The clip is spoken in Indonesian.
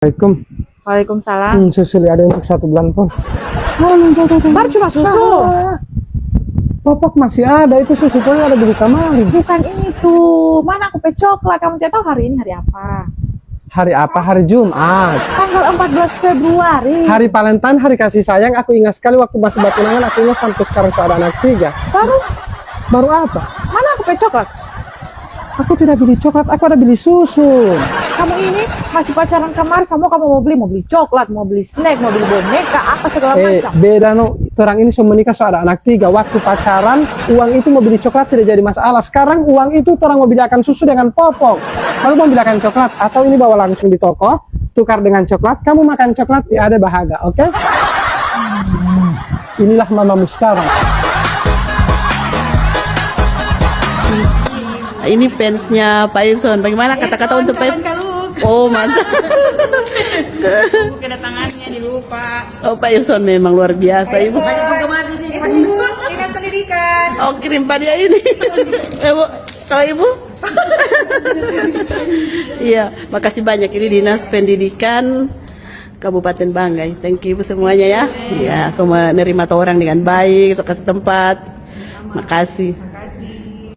Assalamualaikum. Waalaikumsalam. Susu ada untuk 1 bulan pun. Baru cuma susu. Popok masih ada, itu susu pun ada di kamar. Bukan ini tuh. Mana aku coklat? Kamu tidak tahu hari ini hari apa? Hari apa? Hari Jumat. Tanggal 14 Februari. Hari Valentine, hari kasih sayang. Aku ingat sekali waktu masih batunangan, aku ingat sampai sekarang ada anak 3. Baru apa? Mana aku coklat? Aku tidak beli coklat, aku ada beli susu. Kamu ini masih pacaran kemarin sama kamu mau beli coklat, mau beli snack, mau beli boneka, apa segala macam. Beda no, orang ini sudah menikah sudah ada anak 3. Waktu pacaran, uang itu mau beli coklat tidak jadi masalah. Sekarang uang itu orang mau belikan susu dengan popok. Lalu mau belikan coklat, atau ini bawa langsung di toko, tukar dengan coklat, kamu makan coklat, ya ada bahagia, oke? Inilah Mama Mustafa. Ini fansnya Pak Irson. Bagaimana kata-kata untuk fans? Oh, mantap. Kedatangannya dilupa. Oh, Pak Irson memang luar biasa, Ibu. Banyak penggemar di sini. Pak Irson. Dinas Pendidikan. Oh, kirim Pak dia ini. Ibu, kalau Ibu? Iya, makasih banyak ini Dinas Pendidikan Kabupaten Banggai. Thank you Ibu semuanya ya. Ya, semua nerima orang dengan baik, suka setempat. Makasih.